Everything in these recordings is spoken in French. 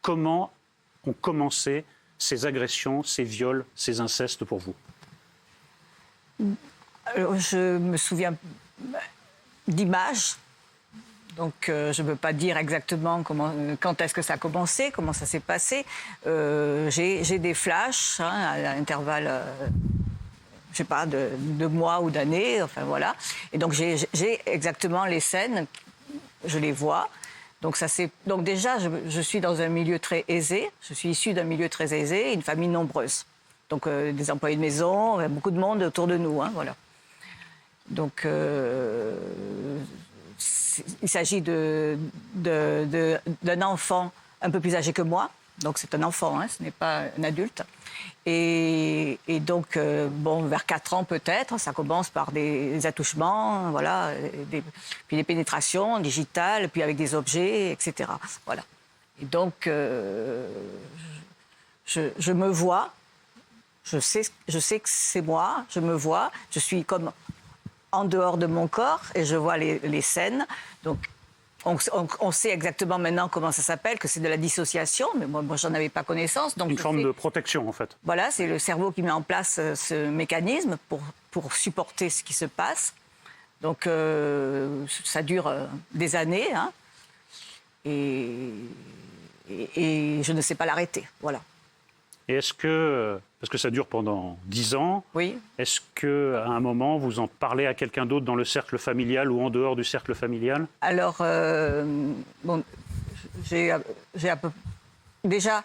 Comment ont commencé ces agressions, ces viols, ces incestes pour vous? Alors, je me souviens d'images. Donc, je ne peux pas dire exactement quand est-ce que ça a commencé, comment ça s'est passé. J'ai des flashs à l'intervalle, je ne sais pas, de mois ou d'années, enfin voilà. Et donc, j'ai exactement les scènes, je les vois. Donc déjà, je suis dans un milieu très aisé. Je suis issue d'un milieu très aisé, une famille nombreuse. Donc, des employés de maison, beaucoup de monde autour de nous, hein, voilà. Donc, il s'agit d'un enfant un peu plus âgé que moi. Donc, c'est un enfant, hein, ce n'est pas un adulte. Et donc, vers 4 ans peut-être, ça commence par des attouchements, voilà, puis des pénétrations digitales, puis avec des objets, etc. Voilà. Et donc, je me vois, je sais que c'est moi, je me vois, je suis comme en dehors de mon corps et je vois les scènes. Donc, on sait exactement maintenant comment ça s'appelle, que c'est de la dissociation, mais moi j'en avais pas connaissance. Donc une forme de protection, en fait. Voilà, c'est le cerveau qui met en place ce mécanisme pour supporter ce qui se passe. Donc, ça dure des années, hein, et je ne sais pas l'arrêter, voilà. Et est-ce que, parce que ça dure pendant 10 ans, oui. Est-ce qu'à un moment, vous en parlez à quelqu'un d'autre dans le cercle familial ou en dehors du cercle familial? Alors, j'ai déjà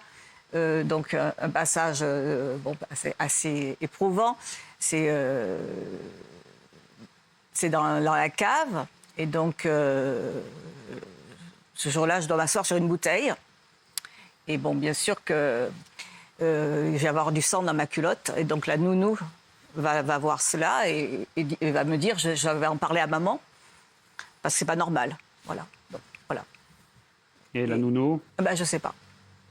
donc un passage assez éprouvant. C'est dans la cave. Et donc, ce jour-là, je dois m'asseoir sur une bouteille. Et bon, bien sûr que je vais avoir du sang dans ma culotte. Et donc, la nounou va voir cela et va me dire, je vais en parler à maman, parce que c'est pas normal. Voilà. Donc, voilà. Et la nounou? Je sais pas.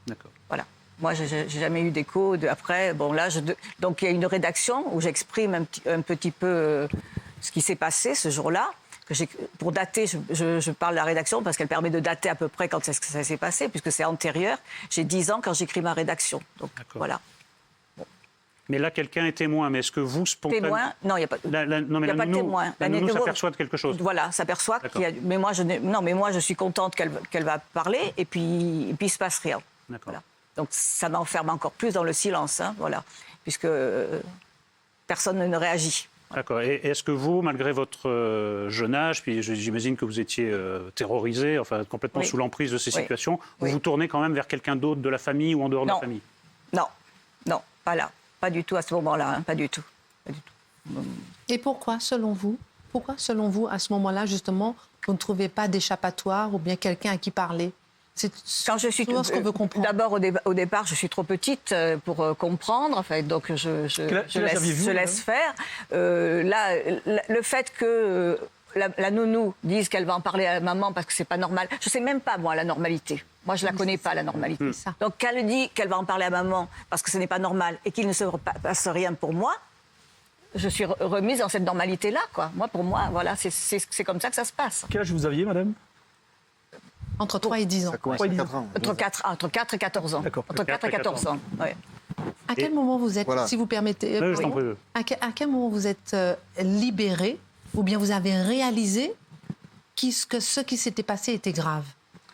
D'accord. Voilà. Moi, j'ai jamais eu d'écho. Après, bon, là, donc il y a une rédaction où j'exprime un petit peu ce qui s'est passé ce jour-là. Pour dater, je parle de la rédaction parce qu'elle permet de dater à peu près quand est-ce que ça s'est passé, puisque c'est antérieur. J'ai 10 ans quand j'écris ma rédaction. Donc, voilà. Bon. Mais là, quelqu'un est témoin. Mais est-ce que vous, spontanément... Témoin? Non, il n'y a pas, non, mais y a pas de témoin. La nounou s'aperçoit de quelque chose. Voilà, s'aperçoit qu'il y a... Mais moi, je suis contente qu'elle va parler et puis il ne se passe rien. Voilà. Donc, ça m'enferme encore plus dans le silence, hein, voilà, puisque personne ne réagit. D'accord. Et est-ce que vous, malgré votre jeune âge, puis j'imagine que vous étiez terrorisé, enfin complètement sous l'emprise de ces situations, vous vous tournez quand même vers quelqu'un d'autre de la famille ou en dehors de la famille? Non, pas là. Pas du tout à ce moment-là, hein, pas du tout. Et pourquoi, selon vous, à ce moment-là, justement, vous ne trouvez pas d'échappatoire ou bien quelqu'un à qui parler? C'est quand je suis souvent ce qu'on veut comprendre. D'abord, au départ, je suis trop petite pour comprendre. Enfin, donc, je laisse faire. Là, le fait que la nounou dise qu'elle va en parler à maman parce que c'est pas normal. Je sais même pas, moi, la normalité. Moi, je la connais pas, la normalité. Donc, qu'elle dit qu'elle va en parler à maman parce que ce n'est pas normal et qu'il ne se passe rien pour moi, je suis remise dans cette normalité-là, quoi. Pour moi, voilà, c'est comme ça que ça se passe. Quel âge vous aviez, madame? Entre 3 et 10 ans. Entre 4 et 14 ans. D'accord. Entre 4 et 14 ans, ouais. À quel moment vous êtes, si vous permettez, à quel moment vous êtes libéré ou bien vous avez réalisé que ce qui s'était passé était grave?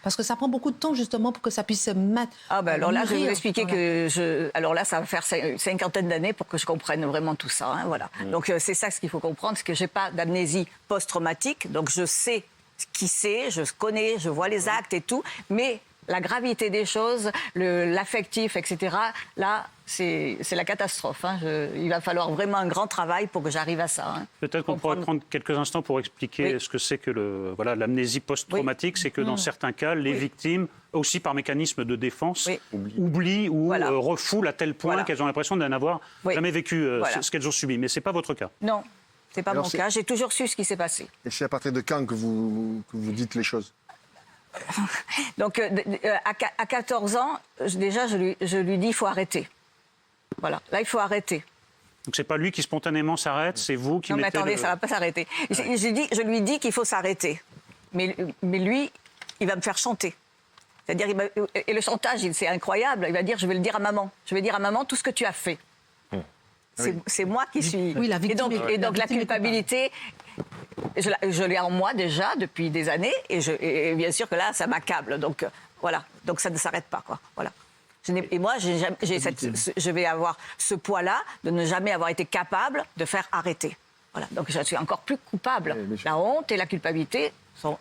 Parce que ça prend beaucoup de temps, justement, pour que ça puisse se mettre... alors là, je vais vous expliquer que Alors là, ça va faire 50 d'années pour que je comprenne vraiment tout ça, hein, voilà. Donc, c'est ça ce qu'il faut comprendre, c'est que j'ai pas d'amnésie post-traumatique, donc je sais qui c'est, je connais, je vois les actes et tout, mais la gravité des choses, l'affectif, etc., là, c'est la catastrophe. Hein. Il va falloir vraiment un grand travail pour que j'arrive à ça. Hein. Peut-être qu'on pourrait prendre quelques instants pour expliquer ce que c'est que l'amnésie post-traumatique. C'est que dans certains cas, les victimes, aussi par mécanisme de défense, oublient ou refoulent à tel point qu'elles ont l'impression de n'avoir jamais vécu ce qu'elles ont subi. Mais ce n'est pas votre cas. Non. C'est pas mon cas. J'ai toujours su ce qui s'est passé. Et c'est à partir de quand que vous dites les choses? Donc, à 14 ans, déjà, je lui dis il faut arrêter. Voilà. Là, il faut arrêter. Donc, c'est pas lui qui spontanément s'arrête, c'est vous qui mettez... Non, mais attendez, ça va pas s'arrêter. Je lui dis qu'il faut s'arrêter. Mais lui, il va me faire chanter. C'est-à-dire, et le chantage, c'est incroyable. Il va dire, je vais le dire à maman. Je vais dire à maman tout ce que tu as fait. C'est moi qui suis... Oui, la victime. Et donc la culpabilité, je l'ai en moi déjà depuis des années. Et bien sûr que là, ça m'accable. Donc voilà. Donc ça ne s'arrête pas, quoi. Voilà. Et moi, je vais avoir ce poids-là de ne jamais avoir été capable de faire arrêter. Voilà. Donc je suis encore plus coupable. La honte et la culpabilité sont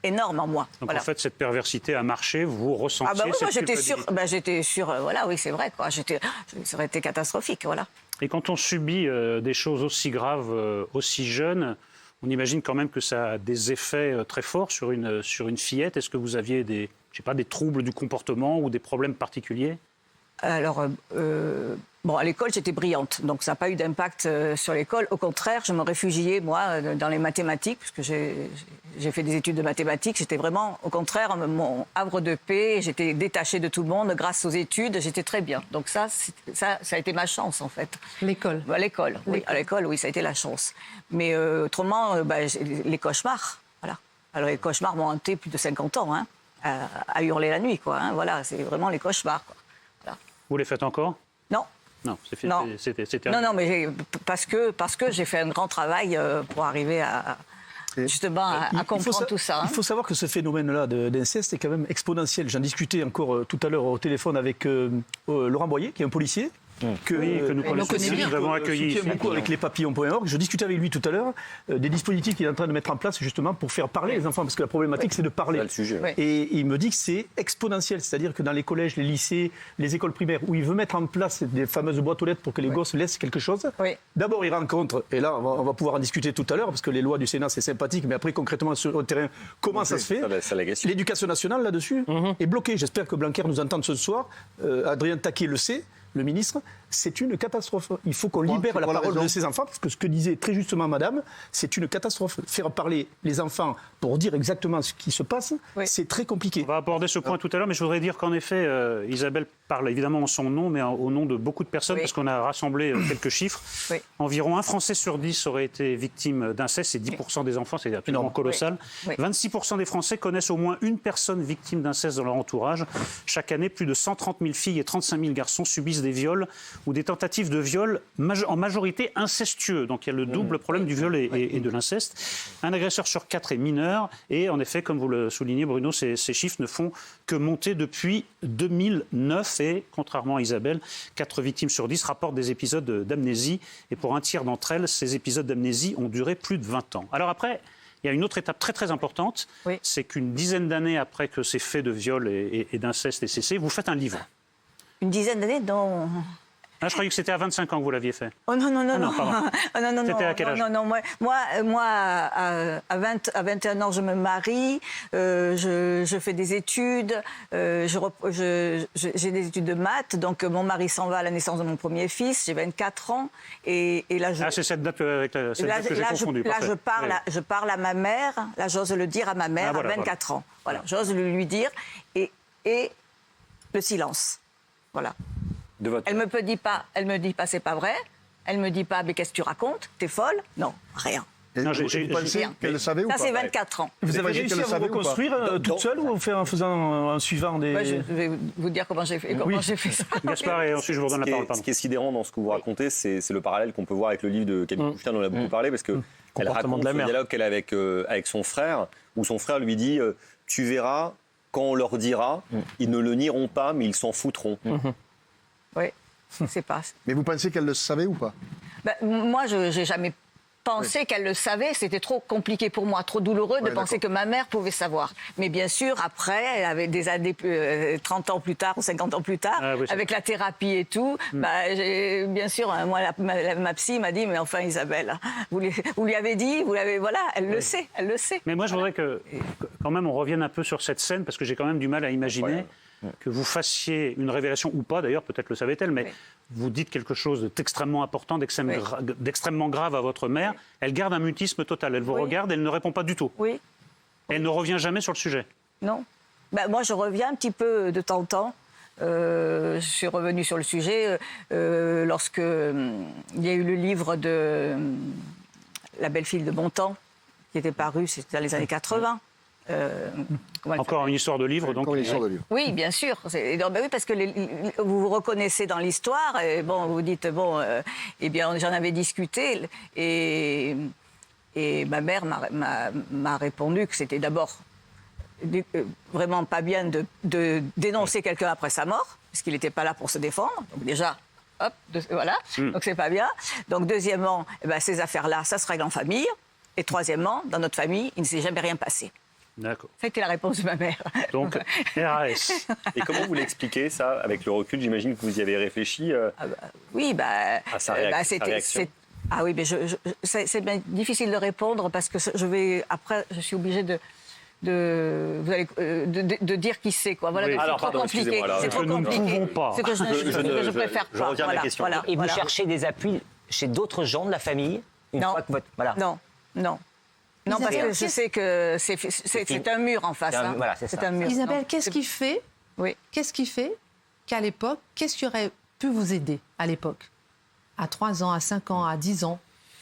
énormes en moi. Donc voilà. en fait, cette perversité a marché, vous ressentiez oui, cette culpabilité. J'étais sûre, voilà, oui, c'est vrai, quoi. Ça aurait été catastrophique, voilà. Et quand on subit des choses aussi graves, aussi jeunes, on imagine quand même que ça a des effets très forts sur une fillette. Est-ce que vous aviez des troubles du comportement ou des problèmes particuliers ? Alors, à l'école, j'étais brillante, donc ça n'a pas eu d'impact sur l'école. Au contraire, je me réfugiais, moi, dans les mathématiques, puisque j'ai fait des études de mathématiques. J'étais vraiment, au contraire, mon havre de paix. J'étais détachée de tout le monde grâce aux études. J'étais très bien. Donc ça a été ma chance, en fait. L'école. À l'école, oui, ça a été la chance. Mais autrement, les cauchemars, voilà. Alors les cauchemars m'ont hanté plus de 50 ans, hein, à hurler la nuit, quoi. Hein, voilà, c'est vraiment les cauchemars, quoi. Voilà. Vous les faites encore ? Non. Non, c'est fini. Non, mais parce que j'ai fait un grand travail pour arriver à comprendre tout ça. Hein. Il faut savoir que ce phénomène-là d'inceste est quand même exponentiel. J'en discutais encore tout à l'heure au téléphone avec Laurent Boyer, qui est un policier. Que nous connaissons bien. Nous avons accueilli beaucoup avec lespapillons.org. Je discutais avec lui tout à l'heure des dispositifs qu'il est en train de mettre en place justement pour faire parler les enfants, parce que la problématique c'est de parler. C'est le sujet. Et il me dit que c'est exponentiel, c'est-à-dire que dans les collèges, les lycées, les écoles primaires, où il veut mettre en place des fameuses boîtes aux lettres pour que les gosses laissent quelque chose. D'abord, il rencontre, et là on va pouvoir en discuter tout à l'heure, parce que les lois du Sénat c'est sympathique, mais après concrètement sur le terrain, comment ça se fait ? L'éducation nationale là-dessus est bloquée. J'espère que Blanquer nous entende ce soir. Adrien Taquet le sait. Le ministre, c'est une catastrophe. Il faut qu'on libère la parole de ces enfants, parce que ce que disait très justement madame, c'est une catastrophe. Faire parler les enfants pour dire exactement ce qui se passe, c'est très compliqué. On va aborder ce point tout à l'heure, mais je voudrais dire qu'en effet, Isabelle parle évidemment en son nom, mais au nom de beaucoup de personnes, parce qu'on a rassemblé quelques chiffres. Environ 1 Français sur 10 aurait été victime d'inceste, c'est 10% des enfants, c'est absolument colossal. 26% des Français connaissent au moins une personne victime d'inceste dans leur entourage. Chaque année, plus de 130 000 filles et 35 000 garçons subissent des viols ou des tentatives de viol, en majorité incestueux. Donc il y a le double problème du viol et de l'inceste. Un agresseur sur 4 est mineur. Et en effet, comme vous le soulignez, Bruno, ces chiffres ne font que monter depuis 2009. Et contrairement à Isabelle, 4 victimes sur 10 rapportent des épisodes d'amnésie. Et pour un tiers d'entre elles, ces épisodes d'amnésie ont duré plus de 20 ans. Alors après, il y a une autre étape très très importante. C'est qu'une dizaine d'années après que ces faits de viol et d'inceste aient cessé, vous faites un livre. Une dizaine d'années dont... Ah, je croyais que c'était à 25 ans que vous l'aviez fait. Oh non. C'était à quel âge ? Non, moi à 21 ans, je me marie, je fais des études, j'ai des études de maths, donc mon mari s'en va à la naissance de mon premier fils, j'ai 24 ans, et là... c'est cette date avec que j'ai confondue. Là, je parle à ma mère, là, j'ose le dire à ma mère, à 24 ans. Voilà, j'ose lui dire, et le silence. Voilà. Elle me dit pas, c'est pas vrai. Elle me dit pas, mais qu'est-ce que tu racontes ? T'es folle ? Non, rien. Non, vous pensez qu'elle le savait ou pas ? Ça, c'est 24 ans. Vous avez réussi à vous reconstruire toute seule ou en suivant des... Je vais vous dire comment j'ai fait, fait ça. Gaspard, et ensuite je vous redonne la parole. Ce qui est sidérant dans ce que vous racontez, c'est le parallèle qu'on peut voir avec le livre de Camille Kouchner, dont on a beaucoup parlé, parce qu'elle raconte le dialogue qu'elle a avec son frère, où son frère lui dit « Tu verras, quand on leur dira, ils ne le nieront pas, mais ils s'en foutront. » Oui, c'est pas... Mais vous pensez qu'elle le savait ou pas ? Moi, je n'ai jamais pensé qu'elle le savait. C'était trop compliqué pour moi, trop douloureux de penser que ma mère pouvait savoir. Mais bien sûr, après, avec des années, 30 ans plus tard ou 50 ans plus tard, avec la thérapie et tout, bien sûr, moi, ma psy m'a dit, mais enfin, Isabelle, vous lui avez dit, voilà, elle le sait. Mais moi, je voudrais que, quand même, on revienne un peu sur cette scène, parce que j'ai quand même du mal à imaginer... que vous fassiez une révélation ou pas, d'ailleurs, peut-être le savait-elle, mais vous dites quelque chose d'extrêmement important, d'extrêmement grave à votre mère. Elle garde un mutisme total. Elle vous regarde, elle ne répond pas du tout. Elle ne revient jamais sur le sujet. Non. Moi, je reviens un petit peu de temps en temps. Je suis revenue sur le sujet lorsque il y a eu le livre de La belle fille de Bontemps qui était paru, c'était dans les années 80. Encore une histoire de livre, donc. Encore une histoire de livre. Oui, bien sûr. Oui, parce que vous vous reconnaissez dans l'histoire. Et bon, vous dites eh bien, j'en avais discuté et ma mère m'a répondu que c'était d'abord vraiment pas bien de dénoncer quelqu'un après sa mort, parce qu'il n'était pas là pour se défendre. Donc déjà. Hop, voilà, donc c'est pas bien. Donc deuxièmement, ces affaires-là, ça se règle en famille. Et troisièmement, dans notre famille, il ne s'est jamais rien passé. D'accord. C'était la réponse de ma mère. Donc, RAS. Et comment vous l'expliquez, ça, avec le recul? J'imagine que vous y avez réfléchi oui, à sa réaction. Ah oui, mais c'est bien difficile de répondre parce que après, je suis obligée de dire qui c'est, quoi. Voilà, oui. Alors, c'est trop compliqué. C'est trop compliqué. Nous ne pouvons pas. C'est que je préfère pas. Je reviens à ma question. Voilà, et vous cherchez des appuis chez d'autres gens de la famille Non, parce que je sais que c'est un mur en face. Voilà, c'est un mur. Isabelle, qu'est-ce qui fait qu'à l'époque, qu'est-ce qui aurait pu vous aider à l'époque? À 3 ans, à 5 ans, à 10 ans,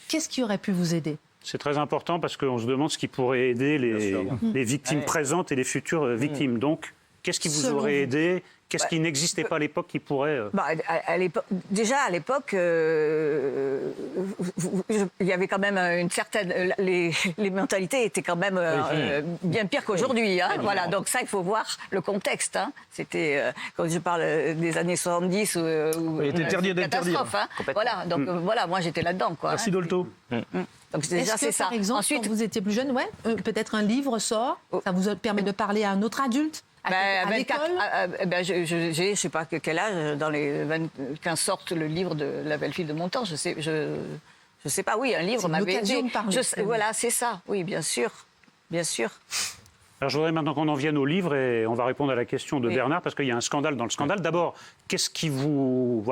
qu'est-ce qui aurait pu vous aider? C'est très important parce qu'on se demande ce qui pourrait aider les victimes présentes et les futures victimes. Donc, qu'est-ce qui vous aurait aidé? Qu'est-ce qui n'existait pas à l'époque qui pourrait... Déjà, à l'époque, il y avait quand même une certaine... Les mentalités étaient quand même bien pires qu'aujourd'hui. Hein, voilà, donc ça, il faut voir le contexte. Hein. C'était, quand je parle des années 70... il était interdit d'interdire. Hein. Voilà, donc voilà, moi j'étais là-dedans. Quoi, Merci Dolto. Donc déjà, c'est ça. Par exemple, ensuite, quand vous étiez plus jeune, peut-être un livre sort, ça vous permet de parler à un autre adulte à l'école. Je ne sais pas quel âge, quand sortent le livre de La belle fille de mon temps, je sais pas, oui, un livre m'avait aidé. Voilà, c'est ça, oui, bien sûr. Bien sûr. Alors je voudrais maintenant qu'on en vienne au livre et on va répondre à la question de Bernard parce qu'il y a un scandale dans le scandale. D'abord, qu'est-ce qui vous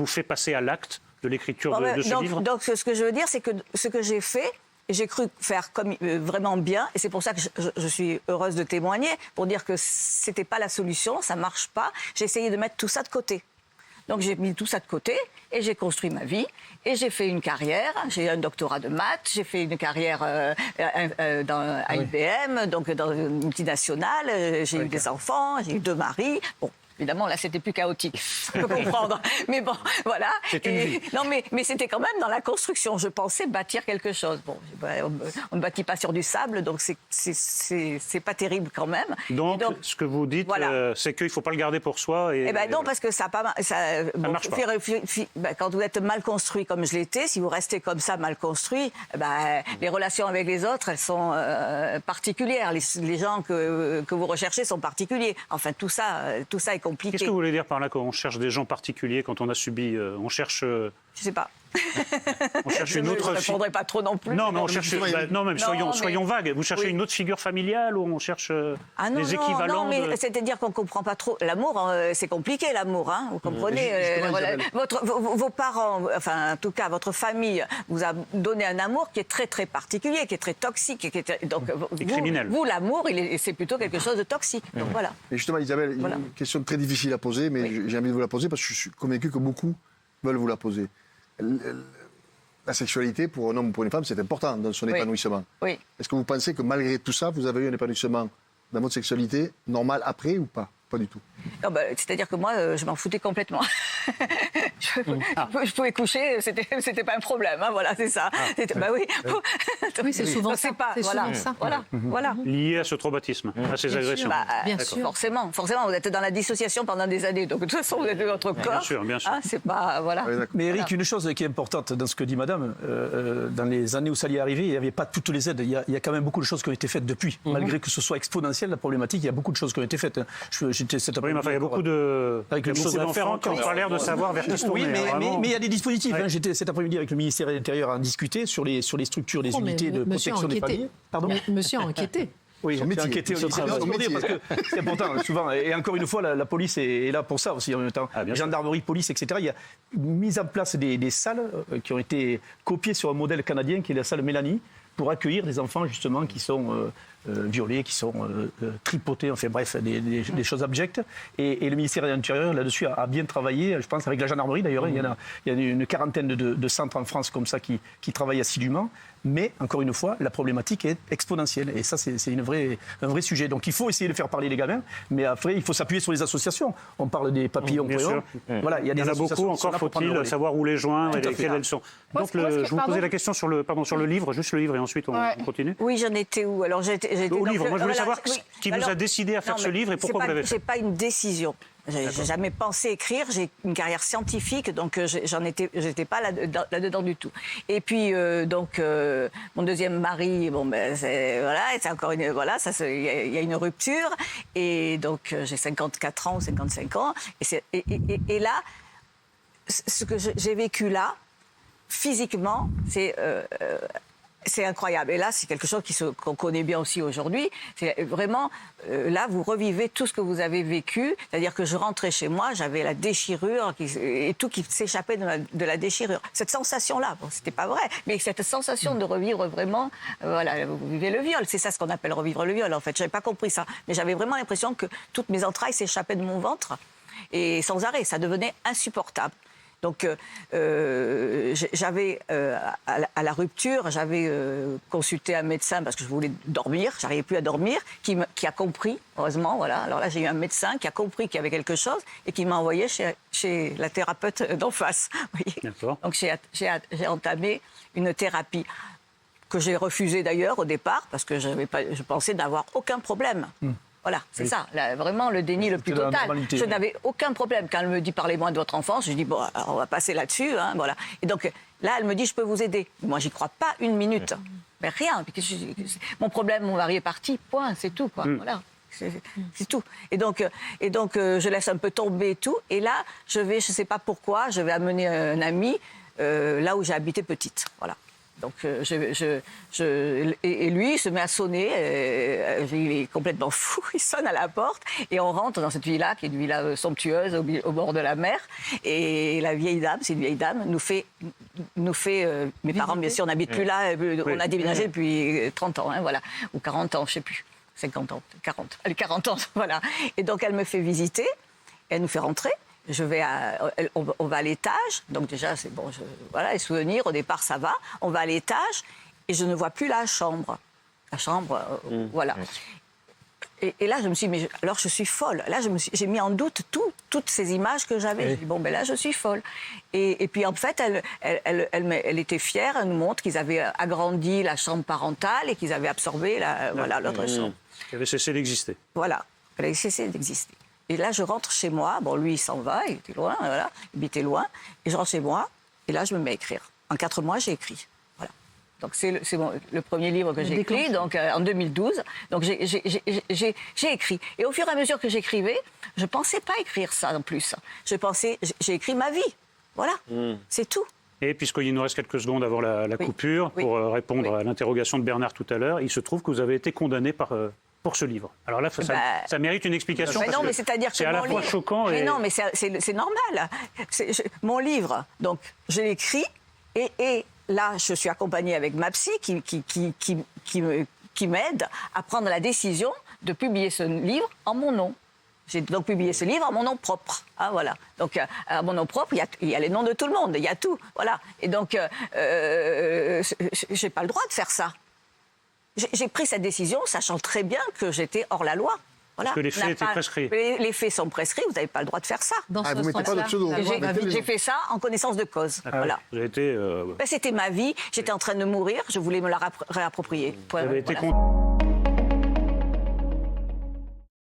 fait passer à l'acte de l'écriture de ce livre? Donc ce que je veux dire, c'est que ce que j'ai fait, j'ai cru faire vraiment bien, et c'est pour ça que je suis heureuse de témoigner, pour dire que c'était pas la solution, ça marche pas. J'ai essayé de mettre tout ça de côté. Donc j'ai mis tout ça de côté et j'ai construit ma vie et j'ai fait une carrière. J'ai un doctorat de maths, j'ai fait une carrière dans IBM, donc dans une multinationale. J'ai eu des enfants, j'ai eu 2 maris. Bon. Évidemment, là, c'était plus chaotique, je peux comprendre. Mais bon, voilà. C'est une vie. Non, mais c'était quand même dans la construction. Je pensais bâtir quelque chose. Bon, on ne bâtit pas sur du sable, donc c'est pas terrible quand même. Donc ce que vous dites, voilà. C'est qu'il ne faut pas le garder pour soi. Non, parce que ça marche pas. Quand vous êtes mal construit comme je l'étais, si vous restez comme ça mal construit, les relations avec les autres, elles sont particulières. Les gens que vous recherchez sont particuliers. Enfin, tout ça est compliqué. Qu'est-ce que vous voulez dire par là qu'on cherche des gens particuliers quand on a subi... on cherche... Je sais pas. On cherche une autre... Je ne répondrai pas trop non plus. Non, mais on cherche... soyons vagues. Vous cherchez une autre figure familiale ou on cherche des équivalents? Non, mais c'est-à-dire qu'on ne comprend pas trop. L'amour, c'est compliqué, l'amour. Hein, vous comprenez vos parents, enfin, en tout cas, votre famille vous a donné un amour qui est très, très particulier, qui est très toxique. Donc, criminel. Vous, l'amour, c'est plutôt quelque chose de toxique. Donc, voilà. Et justement, Isabelle, une question très difficile à poser, mais j'ai envie de vous la poser parce que je suis convaincu que beaucoup veulent vous la poser. La sexualité, pour un homme ou pour une femme, c'est important dans son épanouissement. Oui. Est-ce que vous pensez que malgré tout ça, vous avez eu un épanouissement dans votre sexualité normal après ou pas? Pas du tout. C'est-à-dire que moi, je m'en foutais complètement. Je pouvais coucher, c'était pas un problème. Hein, voilà, c'est ça. Oui, c'est souvent ça. Voilà. Lié à ce traumatisme, à ces agressions. Bien sûr. Forcément, vous êtes dans la dissociation pendant des années. Donc de toute façon, vous êtes de votre corps. Bien sûr. Hein, c'est pas Mais Eric, une chose qui est importante dans ce que dit Madame, dans les années où ça y est arrivé, il n'y avait pas toutes les aides. Il y a quand même beaucoup de choses qui ont été faites depuis, malgré que ce soit exponentiel la problématique. Il y a beaucoup de choses qui ont été faites. Il y a beaucoup d'enfants qui n'ont pas l'air de savoir vers qui se tourner. Oui, mais il y a des dispositifs. Hein. J'étais cet après-midi avec le ministère de l'Intérieur à en discuter sur les structures, les unités de protection des familles. Pardon. Monsieur a enquêté. Oui, j'ai enquêté au lycée. Parce que c'est important, souvent. Et encore une fois, la police est là pour ça aussi en même temps. Gendarmerie, police, etc. Il y a mis en place des salles qui ont été copiées sur un modèle canadien qui est la salle Mélanie, pour accueillir des enfants justement qui sont violées, qui sont tripotées, enfin bref, des choses abjectes. Et le ministère de l'Intérieur, là-dessus, a bien travaillé, je pense, avec la gendarmerie d'ailleurs. Il y a une quarantaine de centres en France comme ça qui travaillent assidûment. Mais, encore une fois, la problématique est exponentielle. Et ça, c'est un vrai sujet. Donc, il faut essayer de faire parler les gamins. Mais après, il faut s'appuyer sur les associations. On parle des papillons créoles. Voilà, il y en a beaucoup. Encore faut-il savoir où les joindre et quelles elles sont. Donc, je vous posais la question sur le livre, juste le livre, et ensuite on continue. Oui, j'en étais où? Alors, j'étais au livre. Moi, je voulais savoir qui vous a décidé à faire ce livre et pourquoi vous l'avez fait. C'est pas une décision. J'ai jamais pensé écrire. J'ai une carrière scientifique, donc j'étais pas là-dedans du tout. Et puis mon deuxième mari, c'est encore une il y a une rupture et donc j'ai 54 ans ou 55 ans et là ce que j'ai vécu là physiquement, c'est incroyable. Et là, c'est quelque chose qu'on connaît bien aussi aujourd'hui. C'est vraiment, là, vous revivez tout ce que vous avez vécu. C'est-à-dire que je rentrais chez moi, j'avais la déchirure et tout qui s'échappait de la déchirure. Cette sensation-là, bon, c'était pas vrai, mais cette sensation de revivre vraiment, vous vivez le viol. C'est ça ce qu'on appelle revivre le viol, en fait. J'avais pas compris ça. Mais j'avais vraiment l'impression que toutes mes entrailles s'échappaient de mon ventre. Et sans arrêt, ça devenait insupportable. Donc, j'avais, à la rupture, j'avais consulté un médecin parce que je voulais dormir, j'arrivais plus à dormir, qui a compris, heureusement, voilà. Alors là, j'ai eu un médecin qui a compris qu'il y avait quelque chose et qui m'a envoyé chez la thérapeute d'en face. D'accord. Donc, j'ai entamé une thérapie que j'ai refusée d'ailleurs au départ parce que je pensais n'avoir aucun problème. Voilà, c'est ça, là, vraiment le déni le plus total. Je n'avais aucun problème. Quand elle me dit « parlez-moi de votre enfance », je dis « bon, alors on va passer là-dessus ». Hein, voilà. Et donc là, elle me dit « je peux vous aider ». Moi, j'y crois pas une minute. Mais rien. Mon problème, mon mari est parti, point, c'est tout. Quoi. Voilà. C'est tout. Et donc, je laisse un peu tomber et tout. Et là, je sais pas pourquoi, je vais amener un ami là où j'ai habité petite. Voilà. Donc, et lui, il se met à sonner, il est complètement fou, il sonne à la porte, et on rentre dans cette villa, qui est une villa somptueuse, au bord de la mer, et la vieille dame, c'est une vieille dame, nous fait mes parents, bien sûr, on n'habite plus là, on a déménagé depuis 30 ans, hein, voilà, ou 40 ans, je ne sais plus, 50 ans, 40, allez, 40 ans, voilà. Et donc, elle me fait visiter, elle nous fait rentrer. On va à l'étage, donc déjà, c'est bon, voilà, les souvenirs, au départ, ça va. On va à l'étage et je ne vois plus la chambre. La chambre, voilà. Et là, je me suis dit, mais alors je suis folle. Là, j'ai mis en doute toutes ces images que j'avais. J'ai dit, bon, ben là, je suis folle. Et puis, en fait, elle était fière. Elle nous montre qu'ils avaient agrandi la chambre parentale et qu'ils avaient absorbé l'autre chambre. Elle avait cessé d'exister. Voilà, elle avait cessé d'exister. Et là, je rentre chez moi. Bon, lui, il s'en va, il était loin, voilà. Il habitait loin. Et je rentre chez moi, et là, je me mets à écrire. En 4 mois, j'ai écrit. Voilà. Donc, c'est le premier livre que j'ai écrit, donc en 2012. Donc, j'ai écrit. Et au fur et à mesure que j'écrivais, je ne pensais pas écrire ça en plus. J'ai écrit ma vie. Voilà, c'est tout. Et puisqu'il nous reste quelques secondes avant la coupure, pour répondre à l'interrogation de Bernard tout à l'heure, il se trouve que vous avez été condamné pour ce livre. Alors là, ça mérite une explication. Mais non, mais c'est-à-dire que c'est à la fois choquant et... Mais non, mais c'est normal. Mon livre, donc, je l'écris et là, je suis accompagnée avec ma psy qui m'aide à prendre la décision de publier ce livre en mon nom. J'ai donc publié ce livre en mon nom propre. Hein, voilà. Donc, à mon nom propre, il y a les noms de tout le monde, il y a tout. Voilà. Et donc, j'ai pas le droit de faire ça. J'ai pris cette décision, sachant très bien que j'étais hors la loi. Voilà. Parce que les faits étaient prescrits. Les faits sont prescrits, vous n'avez pas le droit de faire ça. Vous ne mettez pas de pseudo. J'ai fait ça en connaissance de cause. Voilà. Vous avez été, C'était ma vie, j'étais en train de mourir, je voulais me la réapproprier. Vous avez été